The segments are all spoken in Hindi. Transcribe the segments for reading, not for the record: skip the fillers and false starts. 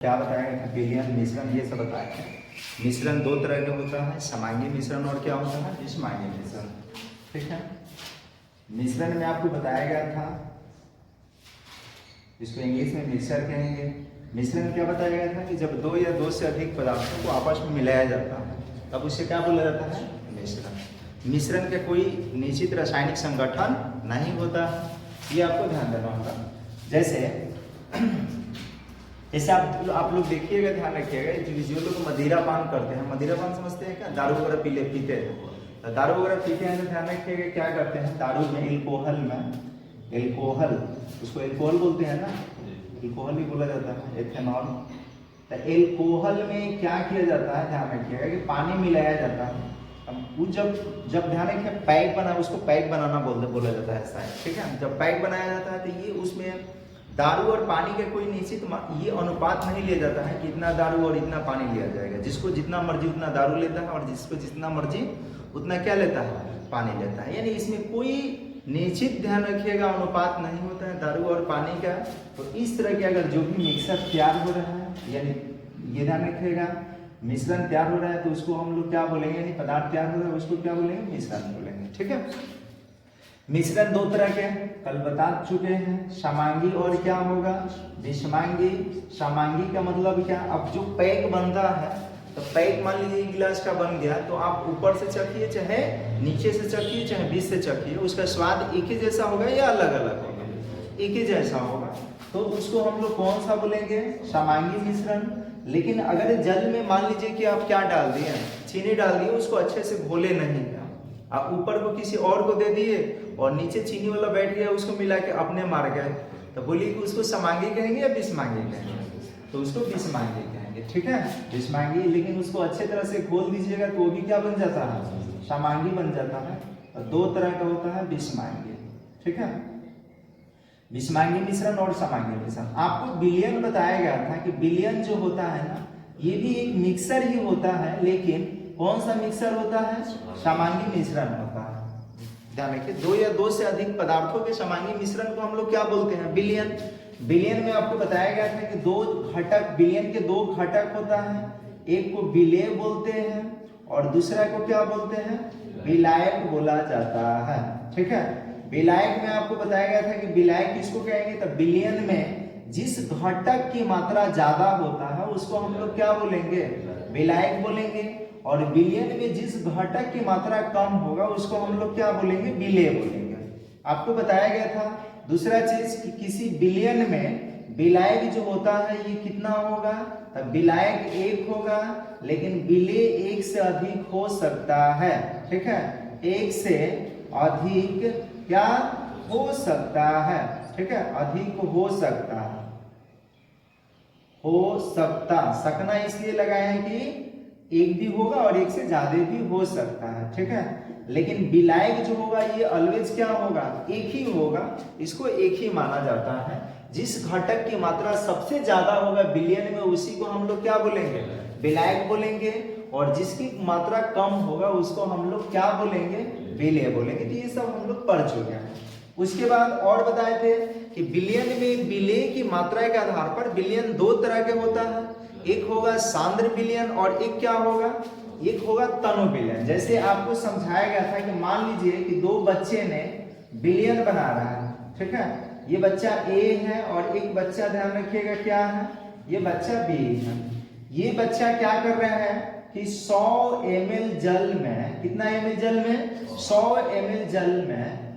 क्या बताया कि विलयन मिश्रण ये सब बताया है। मिश्रण दो तरह का होता है, समांगी मिश्रण और क्या होता है, विषमांगी मिश्रण। ठीक है, मिश्रण में आपको बताया गया था, इसको इंग्लिश में मिक्सर कहेंगे। मिश्रण में क्या बताया गया था कि जब दो या दो से अधिक पदार्थों को आपस में मिलाया जाता है तब उसे क्या बोला जाता है, मिश्रण। मिश्रण का कोई निश्चित रासायनिक संगठन नहीं होता, ये आपको ध्यान देना होगा। जैसे आप लोग देखिएगा, ध्यान रखिएगा, जो लोग मदिरा पान करते हैं, मदिरा पान समझते हैं क्या, दारू वगैरह पीते हैं, तो दारू वगैरह पीते हैं तो ध्यान रखिएगा क्या करते हैं, दारू में एल्कोहल, उसको एल्कोहल बोलते हैं ना, एल्कोहल भी बोला जाता है, एथेनॉल। तो एल्कोहल में क्या किया जाता है, ध्यान रखिएगा कि पानी मिलाया जाता है। अब वो जब ध्यान रखिए पैक बना, उसको पैक बनाना बोला जाता है शायद, ठीक है। जब पैक बनाया जाता है तो ये उसमें दारू और पानी का कोई निश्चित ये अनुपात नहीं लिया जाता है कि इतना दारू और इतना पानी लिया जाएगा। जिसको जितना मर्जी उतना दारू लेता है और जिसको जितना मर्जी उतना क्या लेता है, पानी लेता है। यानी इसमें कोई निश्चित, ध्यान रखिएगा, अनुपात नहीं होता है दारू और पानी का। तो इस तरह के अगर जो भी मिक्सर तैयार हो रहा है, यानी ये ध्यान रखिएगा, मिश्रण तैयार हो रहा है तो उसको हम लोग क्या बोलेंगे, यानी पदार्थ तैयार हो रहा है उसको क्या बोलेंगे, मिश्रण बोलेंगे। ठीक है, मिश्रण दो तरह के कल बता चुके हैं, समांगी और क्या होगा, विषमांगी। समांगी का मतलब क्या, अब जो पैक बनता है, तो पैक मान लीजिए गिलास का बन गया तो आप ऊपर से चखिए चाहे नीचे से चखिए चाहे बीच से चखिए, उसका स्वाद एक ही जैसा होगा या अलग अलग होगा, एक ही जैसा होगा। तो उसको हम लोग कौन सा बोलेंगे, समांगी मिश्रण। लेकिन अगर जल में मान लीजिए कि आप क्या डाल दिए, चीनी डाल दिए, उसको अच्छे से घोले नहीं, आप ऊपर को किसी और को दे दिए और नीचे चीनी वाला बैठ गया, उसको मिला के अपने मार गए, तो बोलिए कि उसको समांगी कहेंगे या विषमांगी कहेंगे, तो उसको विषमांगी कहेंगे। ठीक है, विषमांगी। लेकिन उसको अच्छे तरह से घोल दीजिएगा तो वो भी क्या बन जाता है, समांगी बन जाता है। तो दो तरह का होता है विषमांगी। ठीक है, विषमांगी मिश्रण और समांगी मिश्रण। आपको विलयन बताया गया था कि विलयन जो होता है ना, ये भी एक मिक्सर ही होता है, लेकिन कौन सा मिक्सर होता है, समांगी मिश्रण होता है। ध्यान रखिए, दो या दो से अधिक पदार्थों के समांगी मिश्रण को हम लोग क्या बोलते हैं, विलयन। विलयन में आपको बताया गया था कि दो घटक, विलयन के दो घटक होता है, एक को विलेय बोलते हैं और दूसरा को क्या बोलते हैं, विलायक बोला जाता है। ठीक है, विलायक में आपको बताया गया था कि विलायक किसको कहेंगे, तो विलयन में जिस घटक की मात्रा ज्यादा होता है उसको हम लोग क्या बोलेंगे, विलायक बोलेंगे, और विलयन में जिस घटक की मात्रा कम होगा उसको हम लोग क्या बोलेंगे, विलेय बोलेंगे। आपको बताया गया था दूसरा चीज कि किसी विलयन में विलायक जो होता है ये कितना होगा, तब विलायक एक होगा, लेकिन विलेय एक से अधिक हो सकता है। ठीक है, एक से अधिक क्या हो सकता है। ठीक है, अधिक हो सकता है, हो सकता, सकना इसलिए लगाए हैं कि एक भी होगा और एक से ज्यादा भी हो सकता है। ठीक है, लेकिन विलायक जो होगा ये ऑलवेज क्या होगा, एक ही होगा, इसको एक ही माना जाता है। जिस घटक की मात्रा सबसे ज्यादा होगा विलयन में उसी को हम लोग क्या बोलेंगे, विलायक बोलेंगे, और जिसकी मात्रा कम होगा उसको हम लोग क्या बोलेंगे, विलेय बोलेंगे। तो ये सब हम लोग पढ़ चुके हैं। उसके बाद और बताए थे कि विलयन में विलेय की मात्रा के आधार पर विलयन दो तरह के होता है, एक होगा सांद्र विलयन और एक क्या होगा, एक होगा तनु विलयन। जैसे आपको समझाया गया था कि मान लीजिए कि दो बच्चे ने विलयन बना रहा है। ठीक है, ये बच्चा ए है और एक बच्चा, ध्यान रखिएगा क्या है, ये बच्चा बी है। ये बच्चा क्या कर रहा है कि 100 ml जल में, कितना ml जल में, 100 ml जल में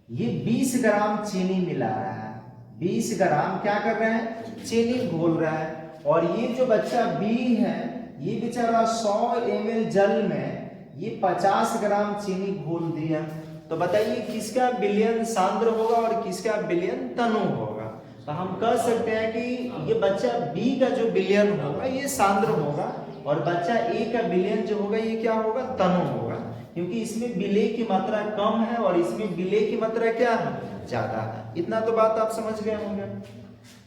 ये 20 ग्राम चीनी मिला रहा है, 20 ग्राम क्या कर रहे हैं, चीनी घोल रहा है। और ये जो बच्चा बी है ये बेचारा 100 ml जल में ये 50 ग्राम चीनी घोल दिया। तो बताइए किसका विलयन सांद्र होगा और किसका विलयन तनु होगा। तो हम कह सकते हैं कि ये बच्चा बी का जो विलयन होगा ये सांद्र होगा, और बच्चा ए का विलयन जो होगा ये क्या होगा, तनु होगा, क्योंकि इसमें विलेय की मात्रा कम है और इसमें विलेय की मात्रा क्या है, ज्यादा है। इतना तो बात आप समझ गए होंगे।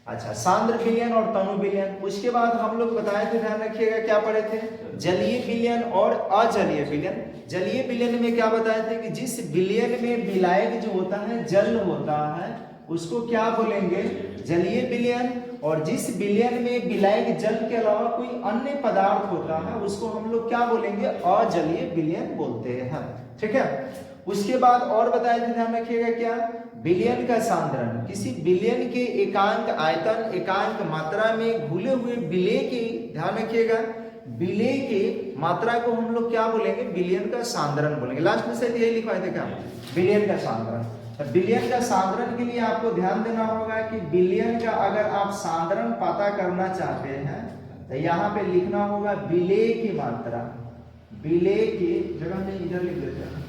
अच्छा, सांद्र विलयन और तनु विलयन। उसके बाद हम लोग बताए थे, ध्यान रखिएगा क्या पढ़े थे, जलीय विलयन और अजलीय विलयन। जलीय विलयन में क्या बताए थे कि जिस विलयन में विलायक जो होता है जल होता है उसको क्या बोलेंगे, जलीय विलयन, और जिस विलयन में विलायक जल के अलावा कोई अन्य पदार्थ होता है उसको हम लोग क्या बोलेंगे, अजलीय विलयन बोलते हैं। ठीक है, उसके बाद और बताया थे, ध्यान रखिएगा क्या, विलयन का सांद्रण, किसी विलयन के एकांक आयतन एकांक मात्रा में घुले हुए विलेय की, ध्यान रखिएगा, विलेय की मात्रा को हम लोग क्या बोलेंगे, विलयन का सांद्रण बोलेंगे। लास्ट में शायद यही लिखवाए थे क्या, विलयन का सांद्रण। तो विलयन का सांद्रण के लिए आपको ध्यान देना होगा कि विलयन का अगर आप सांद्रण पता करना चाहते हैं तो यहाँ पे लिखना होगा विलेय की मात्रा, विलेय की जगह में इधर लिख देते हैं।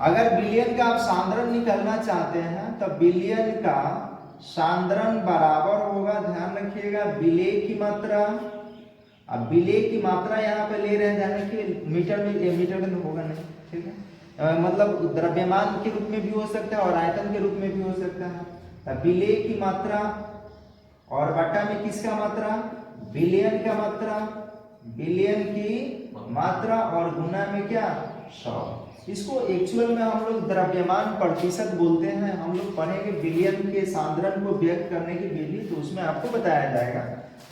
अगर विलयन का आप सांद्रण निकालना चाहते हैं तो विलयन का सांद्रण बराबर होगा, ध्यान रखिएगा, विलेय की मात्रा। अब विलेय की मात्रा यहाँ पे ले रहे हैं, ध्यान रखिए, मीटर में होगा नहीं, ठीक है, मतलब द्रव्यमान के रूप में भी हो सकता है और आयतन के रूप में भी हो सकता है। विलेय की मात्रा और बटा में किसका मात्रा, विलयन का मात्रा, विलयन की मात्रा और गुना में क्या, 100। इसको एक्चुअल में हम लोग द्रव्यमान प्रतिशत बोलते हैं। हम लोग पढ़ेंगे विलयन के सांद्रण को व्यक्त करने की विधि, तो उसमें आपको बताया जाएगा।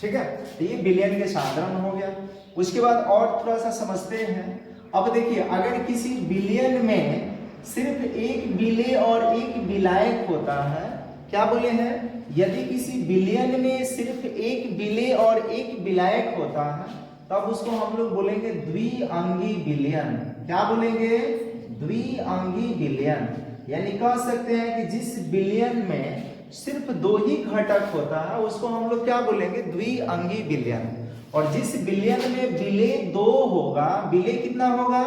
ठीक है, तो ये विलयन के सांद्रण हो गया। उसके बाद और थोड़ा सा समझते हैं। अब देखिए, अगर किसी विलयन में सिर्फ एक विलेय और एक विलायक होता है, क्या बोले हैं, यदि किसी विलयन में सिर्फ एक विलेय और एक विलायक होता है तब उसको हम लोग बोलेंगे द्विअंगी विलयन। क्या बोलेंगे, द्विअंगी विलयन। यानी कह सकते हैं कि जिस विलयन में सिर्फ 2 ही घटक होता है उसको हम लोग क्या बोलेंगे, द्विअंगी विलयन। और जिस विलयन में विलेय 2 होगा, विलेय कितना होगा,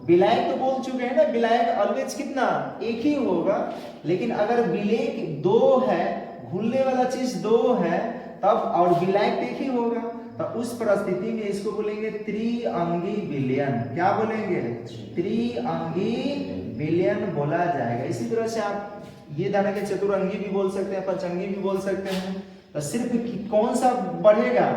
विलायक तो बोल चुके हैं ना, विलायक ऑलवेज कितना, एक ही होगा। लेकिन अगर विलेय 2 है, घुलने वाला चीज 2 है तब, और विलायक एक ही होगा, तो उस परिस्थिति में इसको बोलेंगे त्रिअंगी विलयन। क्या बोलेंगे, त्रिअंगी विलयन बोला जाएगा। इसी तरह से आप ये ध्यान रखें, चतुरंगी भी बोल सकते हैं, पंचअंगी भी बोल सकते हैं। तो सिर्फ कौन सा बढ़ेगा,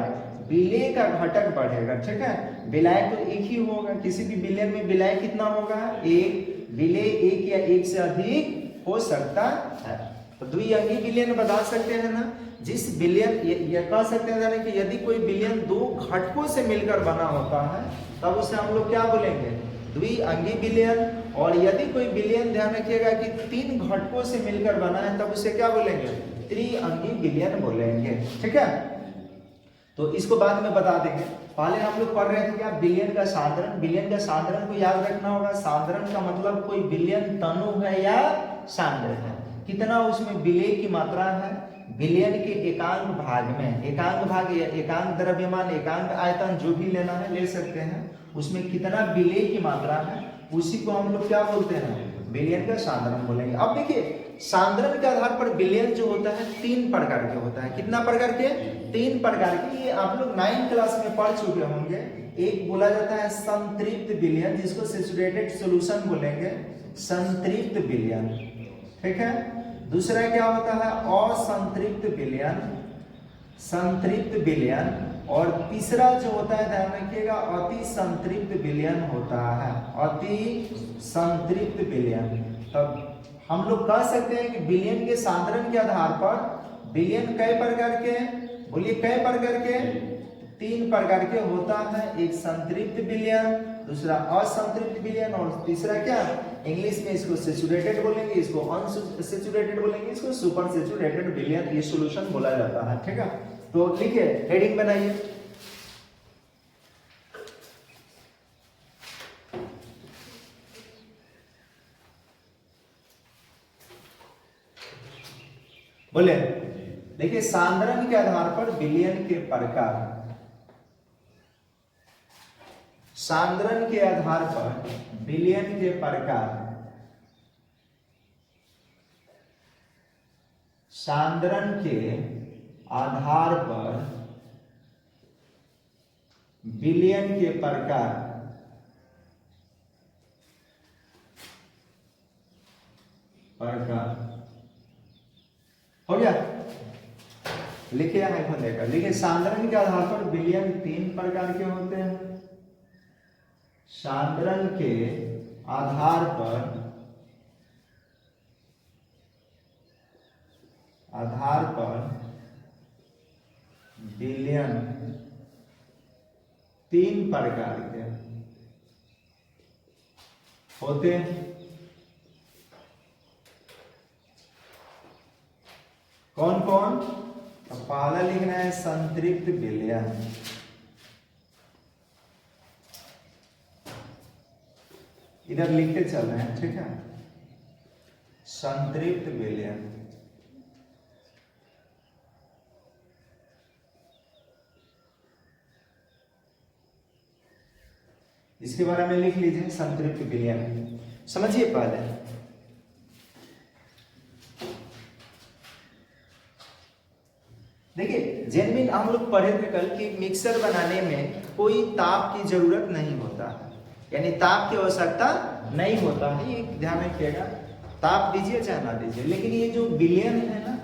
विलेय का घटक बढ़ेगा। ठीक है, विलायक तो एक ही होगा, किसी भी विलयन में विलायक कितना होगा, एक, विलेय एक या एक से अधिक हो सकता है। तो द्विअंगी विलयन बता सकते हैं ना, जिस विलयन, ये कह सकते हैं कि यदि कोई विलयन 2 घटकों से मिलकर बना होता है तब उसे हम लोग क्या बोलेंगे, द्विअंगी विलयन। और यदि कोई विलयन, ध्यान रखिएगा, कि 3 घटकों से मिलकर बना है तब उसे क्या बोलेंगे, त्रिअंगी विलयन बोलेंगे। ठीक है, तो इसको बाद में बता देंगे। पहले हम लोग पढ़ रहे थे क्या, विलयन का सांद्रण। विलयन का सांद्रण को याद रखना होगा। सांद्रण का मतलब कोई विलयन तनु है या सांद्र है, कितना उसमें विलेय की मात्रा है, विलयन के एकांक भाग में, एकांक भाग या एकांक द्रव्यमान, एकांक आयतन जो भी लेना है ले सकते हैं, उसमें कितना विलेय की मात्रा है, उसी को हम लोग क्या बोलते हैं, विलयन का सांद्रण बोलेंगे। अब देखिए, सांद्रण के आधार पर विलयन जो होता है 3 प्रकार के होता है। कितना प्रकार के, 3 प्रकार के। ये आप लोग 9th क्लास में पढ़ चुके होंगे। एक बोला जाता है संतृप्त विलयन, जिसको सैचुरेटेड सॉल्यूशन बोलेंगे, संतृप्त विलयन। ठीक है, दूसरा क्या होता है, असंतृप्त विलयन, संतृप्त विलयन। और तीसरा जो होता है, ध्यान रखिएगा, अति संतृप्त विलयन होता है, अति संतृप्त विलयन। तब हम लोग कह सकते हैं कि विलयन के सांद्रण के आधार पर विलयन कई प्रकार के, बोलिए कई प्रकार के, 3 प्रकार के होता है। एक संतृप्त विलयन, दूसरा असंतृप्त विलयन, और तीसरा क्या, इंग्लिश में इसको सैचुरेटेड बोलेंगे, इसको अनसैचुरेटेड बोलेंगे, इसको सुपर सैचुरेटेड विलयन, ये सॉल्यूशन बोला जाता है। ठीक है, तो लिखिए, हेडिंग बनाइए। बोले, देखिए, सांद्रण के आधार पर विलयन के प्रकार, सांद्रण के आधार पर विलयन के प्रकार, सांद्रण के आधार पर विलयन के प्रकार, हो गया, लिखिए हाइफन देकर, लिखिए, सांद्रण के आधार पर विलयन 3 प्रकार के होते हैं। सांद्रण के आधार पर बिलियन 3 प्रकार के होते हैं। कौन कौन? तो पहला लिखना है संतृप्त विलयन। इधर लिखते चल रहे हैं, ठीक है। संतृप्त विलयन, इसके बारे में लिख लीजिए। संतृप्त विलयन समझिए पहले। देखिए जेनविन हम लोग पढ़े थे कल कि मिक्सर बनाने में कोई ताप की जरूरत नहीं होता है, यानी ताप की आवश्यकता नहीं होता है, ये ध्यान रखिएगा। ताप दीजिए चाहे ना दीजिए। लेकिन ये जो विलयन है ना,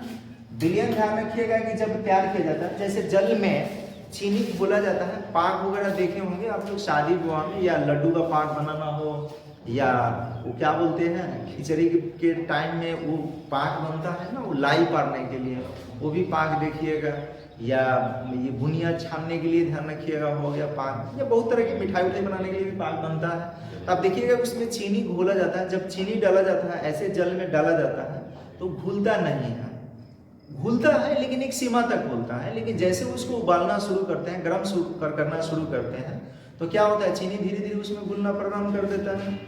विलयन ध्यान रखिएगा कि जब तैयार किया जाता है, जैसे जल में चीनी बोला जाता है, पाक वगैरह देखे होंगे आप लोग शादी विवाह में, या लड्डू का पाक बनाना हो, या वो क्या बोलते हैं खिचड़ी के टाइम में वो पाक बनता है ना, वो लाई पारने के लिए, वो भी पाक देखिएगा। या ये बुनिया छानने के लिए ध्यान रखिएगा, हो गया पाक। या बहुत तरह की मिठाई उठाई बनाने के लिए भी पाक बनता है। तो आप देखिएगा उसमें चीनी घोला जाता है। जब चीनी डाला जाता है, ऐसे जल में डाला जाता है तो घुलता नहीं है, घुलता है लेकिन एक सीमा तक घुलता है। लेकिन जैसे उसको उबालना शुरू करते हैं, गर्म करना शुरू करते हैं, तो क्या होता है, चीनी धीरे धीरे उसमें घुलना प्रारंभ कर देता है।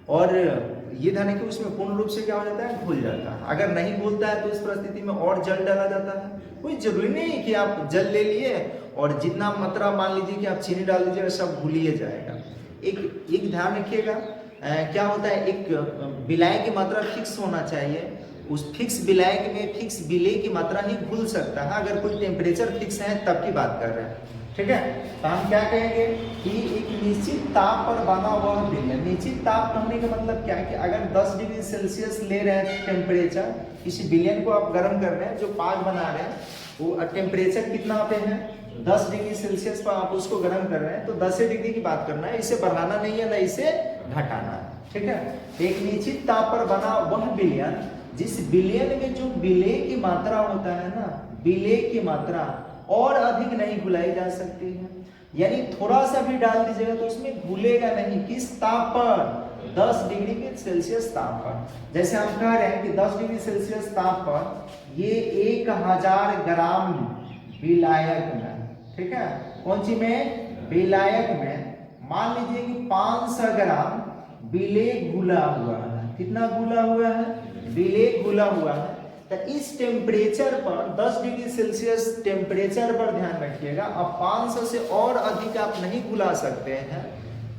और ये ध्यान है कि उसमें पूर्ण रूप से क्या हो जाता है, घुल जाता है। अगर नहीं घुलता है तो इस परिस्थिति में और जल डाला जाता है। कोई जरूरी नहीं कि आप जल ले लिए और जितना मात्रा मान लीजिए कि आप चीनी डाल दीजिएगा, सब घुलिए जाएगा। एक ध्यान रखिएगा, क्या होता है, एक विलायक की मात्रा फिक्स होना चाहिए। उस फिक्स विलायक में फिक्स विलेय की मात्रा ही घुल सकता है। अगर कोई टेम्परेचर फिक्स है तब की बात कर रहे हैं, ठीक है। तो हम क्या कहेंगे कि एक निश्चित ताप पर बना हुआ विलयन। निश्चित ताप कहने का मतलब क्या है कि अगर 10 डिग्री सेल्सियस ले रहे हैं टेम्परेचर, किसी विलयन को आप गर्म कर रहे हैं, जो पाक बना रहे हैं, वो टेम्परेचर कितना पे है, 10 डिग्री सेल्सियस पर आप उसको गर्म कर रहे हैं, तो 10 डिग्री की बात करना है, इसे बढ़ाना नहीं है ना इसे घटाना है, ठीक है। एक निश्चित ताप पर बना वह विलयन, जिस विलयन में जो विलेय की मात्रा होता है ना, विलेय की मात्रा और अधिक नहीं घुलाई जा सकती है। यानी थोड़ा सा भी डाल दीजिएगा तो उसमें घुलेगा नहीं। किस ताप पर, 10 डिग्री के सेल्सियस ताप पर। जैसे हम कह रहे हैं कि 10 डिग्री सेल्सियस ताप पर ये 1000 ग्राम विलायक में, ठीक है, कौन सी में, विलायक में, मान लीजिए कि 500 ग्राम विलेय घुला हुआ है। कितना घुला हुआ है, विलेय घुला हुआ है। तो इस टेम्परेचर पर, 10 डिग्री सेल्सियस टेम्परेचर पर ध्यान रखिएगा, अब 500 से और अधिक आप नहीं घुला सकते हैं,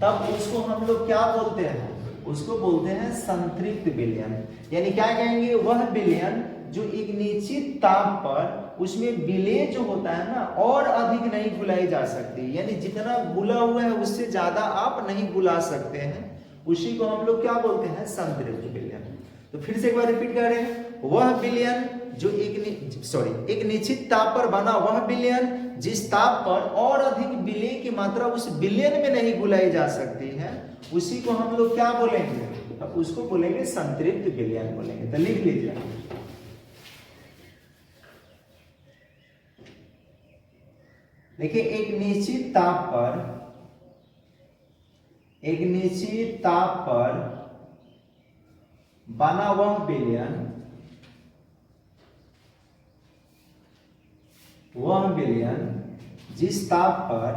तब उसको हम लोग क्या बोलते हैं, उसको बोलते हैं संतृप्त विलयन। यानी क्या कहेंगे, वह विलयन जो एक निश्चित ताप पर उसमें विलेय जो होता है ना और अधिक नहीं घुलाई जा सकती, यानी जितना घुला हुआ है उससे ज्यादा आप नहीं घुला सकते हैं, उसी को हम लोग क्या बोलते हैं, संतृप्त विलयन। तो फिर से एक बार रिपीट कर रहे हैं, वह विलयन जो एक निश्चित ताप पर बना वह विलयन, जिस ताप पर और अधिक विलेय की मात्रा उस विलयन में नहीं घुलाई जा सकती है, उसी को हम लोग क्या बोलेंगे, अब उसको बोलेंगे संतृप्त विलयन बोलेंगे। तो लिख लीजिए, देखिए एक निश्चित ताप पर बना वह विलयन, वह विलयन जिस ताप पर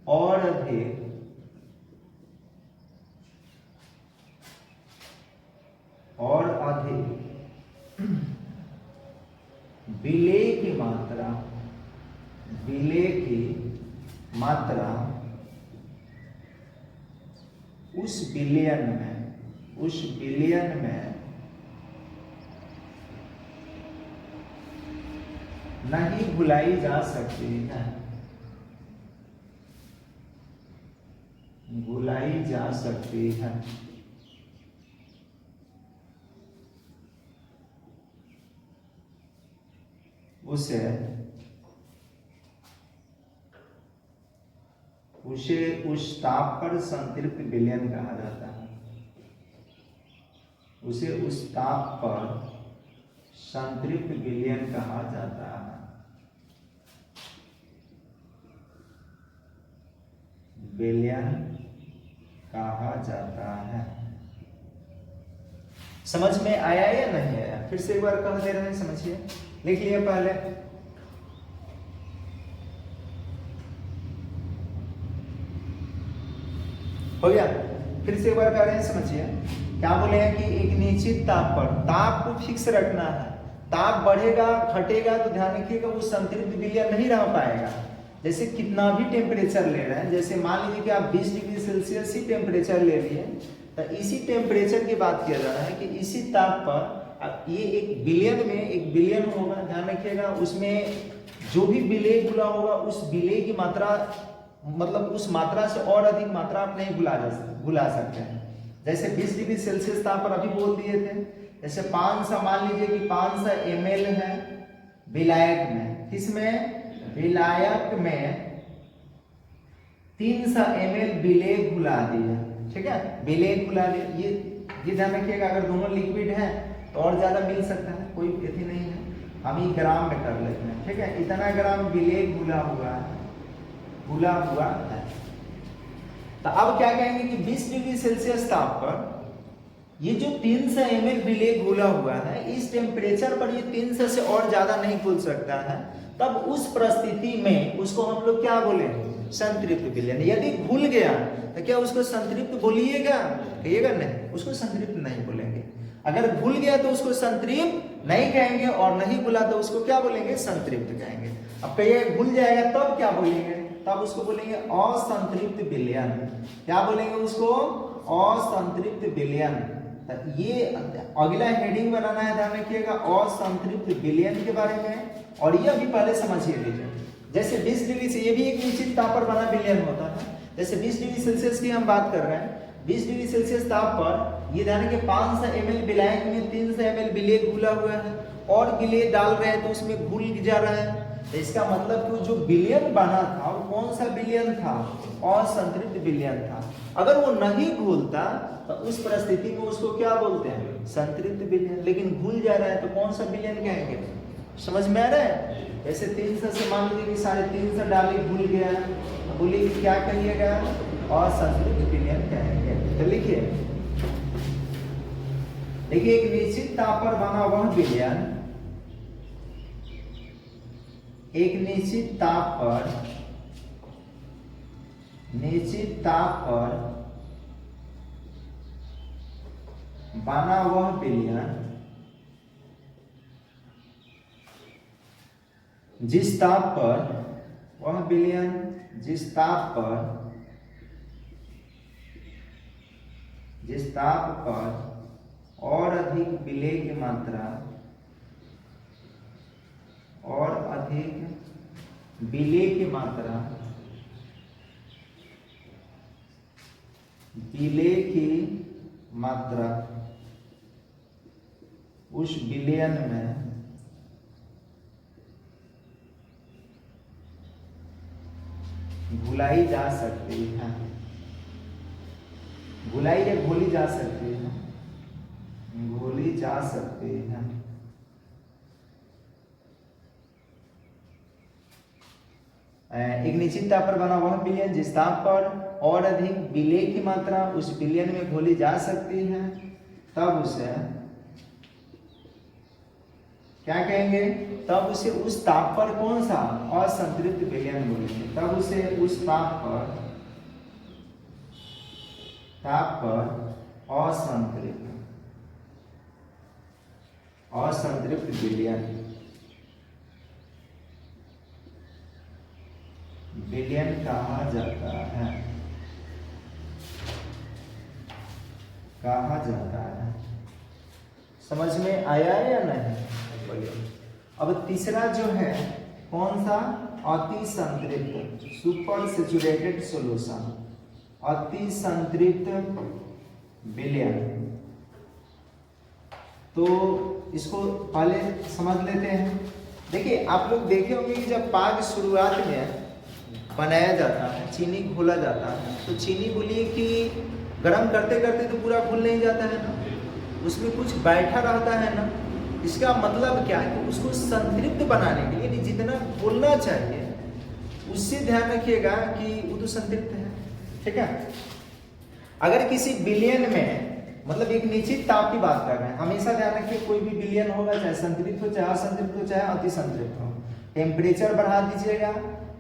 और अधिक विलेय की मात्रा उस विलयन में नहीं घुलाई जा सकती है, उसे उस ताप पर संतृप्त विलयन कहा जाता है। उसे उस ताप पर संतृप्त विलयन कहा जाता है। विलयन कहा जाता है। समझ में आया या नहीं आया? फिर से एक बार कह दे रहे हैं, समझिए, लिख लिया पहले। हो गया? फिर से एक बार कह रहे हैं, समझिए। क्या बोले हैं कि एक निश्चित ताप पर, ताप को फिक्स रखना है। ताप बढ़ेगा घटेगा तो ध्यान रखिएगा वो संतृप्त विलयन नहीं रह पाएगा। जैसे कितना भी टेम्परेचर ले रहे हैं, जैसे मान लीजिए कि आप 20 डिग्री सेल्सियस ही टेम्परेचर ले लिए, तो इसी टेम्परेचर की बात किया जा रहा है कि इसी ताप पर ये एक बिलियन में एक बिलियन होगा, ध्यान रखिएगा। उसमें जो भी विलेय घुला होगा उस विलेय की मात्रा, मतलब उस मात्रा से और अधिक मात्रा आप नहीं घुला सकते हैं। जैसे 20 डिग्री सेल्सियस ताप पर अभी बोल दिए थे, जैसे 500, मान लीजिए कि 500 ml है विलायक में, किसमें? विलायक में 300 ml विलेय घुला दिया, ठीक है, विलेय घुला दिया। ये ध्यान रखिएगा, अगर दोनों लिक्विड है तो और ज्यादा मिल सकता है, कोई अति नहीं है, हम ही ग्राम में कर लेते हैं, ठीक है। इतना ग्राम विलेय घुला हुआ है। तो अब क्या कहेंगे कि 20 डिग्री सेल्सियस ताप पर ये जो 300 ml विलेय घुला हुआ है, इस टेम्परेचर पर ये 300 से और ज्यादा नहीं घुल सकता है। तब उस परिस्थिति में उसको हम लोग क्या बोलेंगे? संतृप्त विलयन। यदि घुल गया तो क्या उसको संतृप्त बोलिएगा? कहिएगा नहीं, उसको संतृप्त नहीं बोलेंगे। अगर घुल गया तो उसको संतृप्त नहीं कहेंगे, और नहीं घुला तो उसको क्या बोलेंगे? संतृप्त कहेंगे। अब कहिए घुल जाएगा तब क्या बोलेंगे? तब उसको बोलेंगे असंतृप्त विलयन। क्या बोलेंगे उसको? असंतृप्त विलयन। ये अगला हेडिंग बनाना है, ध्यान रखिएगा, असंतृप्त विलयन के बारे में। और ये अभी पहले समझिए लीजिए, जैसे 20 डिग्री से, ये भी एक निश्चित ताप पर बना विलयन होता है। जैसे 20 डिग्री सेल्सियस की हम बात कर रहे हैं, 20 डिग्री सेल्सियस ताप पर ये ध्यान रखिए 500 ml विलायक में 300 ml विलेय घुला हुआ है, और विलेय डाल रहे हैं तो उसमें घुल जा रहा है। तो इसका मतलब कि जो विलयन बना था वो कौन सा विलयन था? असंतृप्त विलयन था। अगर वो नहीं घुलता तो उस परिस्थिति में उसको क्या बोलते हैं? संतृप्त विलयन। लेकिन घुल जा रहा है तो कौन सा विलयन कहेंगे? समझ में आ रहा है? ऐसे 300 से मान लीजिए कि 350 डाली, घुल गया, बोलिए कि क्या कहिएगा? असंतृप्त विलयन कहेंगे। तो लिखिए, देखिए, एक निश्चित ताप पर बना वह विलयन, एक निश्चित ताप पर बना वह विलयन जिस ताप पर और अधिक विलेय की मात्रा, विलेय की मात्रा उस विलयन में घुलाई जा सकती है, घुलाई या घोली जा सकती है, घोली जा सकती है। एक निश्चित ताप पर बना वह विलयन जिस ताप पर और अधिक विलेय की मात्रा उस विलयन में घोली जा सकती है, तब उसे क्या कहेंगे? तब उसे उस ताप पर कौन सा? असंतृप्त विलयन बोलेंगे। तब उसे उस ताप पर असंतृप्त विलयन कहा जाता है। समझ में आया या नहीं? अब तीसरा जो है कौन सा? अति संतृप्त, सुपर सैचुरेटेड सॉल्यूशन, अति संतृप्त विलयन। तो इसको पहले समझ लेते हैं। देखिए, आप लोग देखे होंगे कि जब पाक शुरुआत में बनाया जाता है, चीनी घोला जाता है, तो चीनी बोलिए कि गर्म करते करते तो पूरा घुल नहीं जाता है ना, उसमें कुछ बैठा रहता है ना, इसका मतलब क्या है कि उसको संतृप्त बनाने के लिए जितना घोलना चाहिए उससे ध्यान रखिएगा कि वो तो संतृप्त है, ठीक है। अगर किसी विलयन में मतलब एक निश्चित ताप की बात कर रहे हैं, हमेशा ध्यान रखिए कोई भी विलयन होगा चाहे संतृप्त हो चाहे असंतृप्त हो चाहे अति संतृप्त हो, टेम्परेचर बढ़ा दीजिएगा।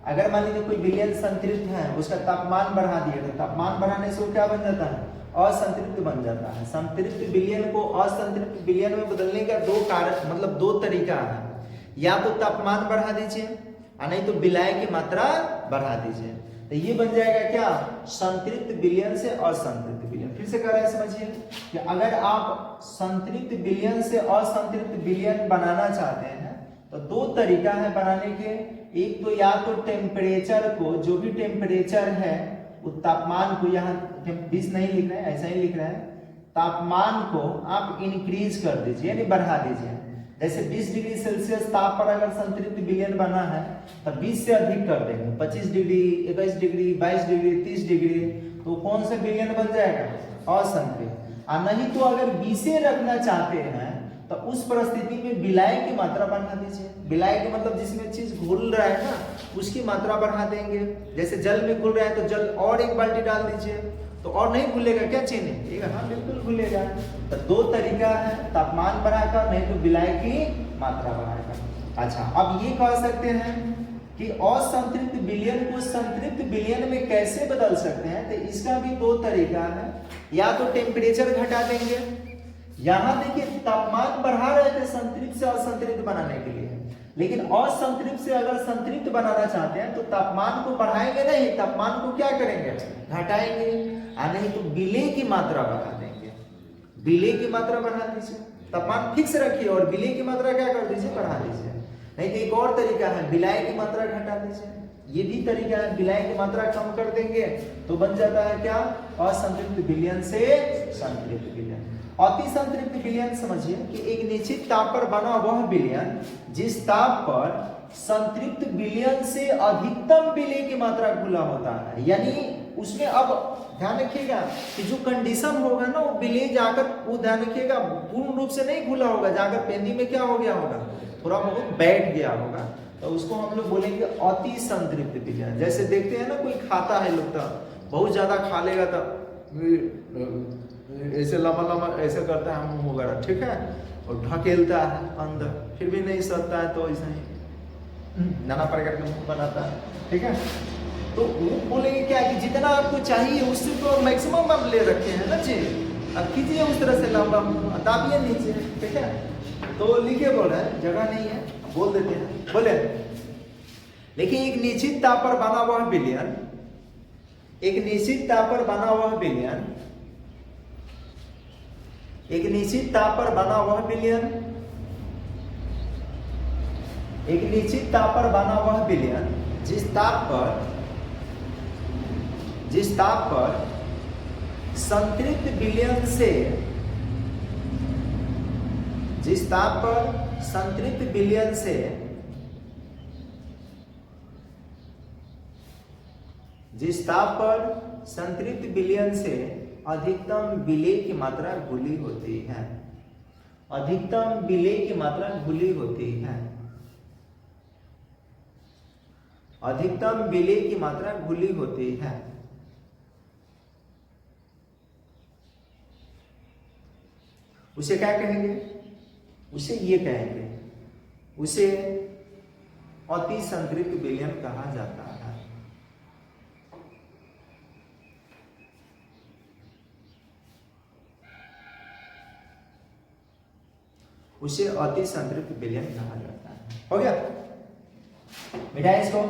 अगर मान लीजिए कोई विलयन संतृप्त है उसका तापमान बढ़ा दिएगा, तापमान बढ़ाने से वो क्या बन जाता है, असंतृप्त बन जाता है। संतृप्त विलयन को असंतृप्त विलयन में बदलने का दो कारण मतलब दो तरीका है, या तो तापमान बढ़ा दीजिए और नहीं तो विलाय की मात्रा बढ़ा दीजिए, तो ये बन जाएगा क्या, संतृप्त विलयन से असंतृप्त विलयन। फिर से कह रहे हैं समझिए कि अगर आप संतृप्त विलयन से असंतृप्त विलयन बनाना चाहते हैं तो दो तरीका है बनाने के। एक तो या तो टेम्परेचर को, जो भी टेम्परेचर है उस तापमान को, यहाँ 20 नहीं लिख रहे हैं ऐसा ही लिख रहे हैं, तापमान को आप इंक्रीज कर दीजिए यानी बढ़ा दीजिए। जैसे 20 डिग्री सेल्सियस ताप पर अगर संतृप्त विलयन बना है तो 20 से अधिक कर देंगे, 25 डिग्री 21 डिग्री 22 डिग्री 30 डिग्री, तो कौन सा विलयन बन जाएगा, असंतृप्त। और नहीं तो अगर 20 रखना चाहते हैं तो उस परिस्थिति में विलाय की मात्रा बढ़ा दीजिए। विलाय के मतलब जिसमें चीज घुल रहा है ना उसकी मात्रा बढ़ा देंगे। जैसे जल में घुल रहा है तो जल और एक बाल्टी डाल दीजिए, तो और नहीं घुलेगा क्या, चीनी, हाँ बिल्कुल घुलेगा। तो दो तरीका है, तापमान बढ़ाकर नहीं तो विलाय की मात्रा बढ़ाकर। अच्छा, अब ये कह सकते हैं कि असंतृप्त विलयन को संतृप्त विलयन में कैसे बदल सकते हैं, तो इसका भी दो तरीका है। या तो टेम्परेचर घटा देंगे, यहां देखिए तापमान बढ़ा रहे थे संतृप्त से असंतृप्त बनाने के लिए, लेकिन असंतृप्त से अगर संतृप्त बनाना चाहते हैं तो तापमान को बढ़ाएंगे नहीं, तापमान को क्या करेंगे, घटाएंगे। नहीं तो विलय की मात्रा बढ़ा देंगे, विलय की मात्रा बढ़ा दीजिए, तापमान फिक्स रखिए और विलय की मात्रा क्या कर दीजिए, बढ़ा दीजिए। नहीं तो एक और तरीका है विलाय की मात्रा घटा दीजिए, ये भी तरीका है। विलाय की मात्रा कम कर देंगे तो बन जाता है क्या, असंतृप्त विलयन से संतृप्त विलयन। अति संतृप्त विलयन समझिए कि एक निश्चित ताप पर बना वह विलयन जिस ताप पर संतृप्त विलयन से अधिकतम विलय की मात्रा घुला होता है। यानी उसमें अब ध्यान रखिएगा कि जो कंडीशन होगा ना वो विलय जाकर, वो ध्यान रखिएगा पूर्ण रूप से नहीं घुला होगा, जाकर पेंदी में क्या हो गया होगा, थोड़ा बहुत बैठ गया होगा, तो उसको हम लोग बोलेंगे अति संतृप्त विलयन। जैसे देखते हैं ना कोई खाता है लोग तो बहुत ज्यादा खा लेगा तो ऐसे लंबा लंबा ऐसे करता है मुंह वगैरह, ठीक है, और ढकेलता है अंदर, फिर भी नहीं सकता है तो ऐसा ही नाना प्रकार का मुंह बनाता है, ठीक है। तो वो बोलेंगे क्या कि जितना आपको चाहिए उससे तो मैक्सिमम आप ले रखे हैं ना जी, अब कीजिए उस तरह से लंबा मुंह, दाबिए नीचे, ठीक है। तो लिखे बोल रहे हैं, जगह नहीं है बोल देते हैं, बोले लेकिन एक निश्चित ताप पर बना हुआ विलयन, एक निश्चित ताप पर बना हुआ विलयन, एक निश्चित ताप पर बना हुआ विलयन, एक निश्चित ताप पर बना हुआ विलयन जिस ताप पर संतृप्त विलयन से, जिस ताप पर संतृप्त विलयन से, जिस ताप पर संतृप्त विलयन से अधिकतम विलय की मात्रा घुली होती है, अधिकतम विलय की मात्रा घुली होती है, अधिकतम विलय की मात्रा घुली होती है, उसे क्या कहेंगे, उसे ये कहेंगे, उसे अति संतृप्त विलयन कहा जाता है। उसे अति संतृप्त विलयन कहा जाता है। हो गया मिटाए इसको।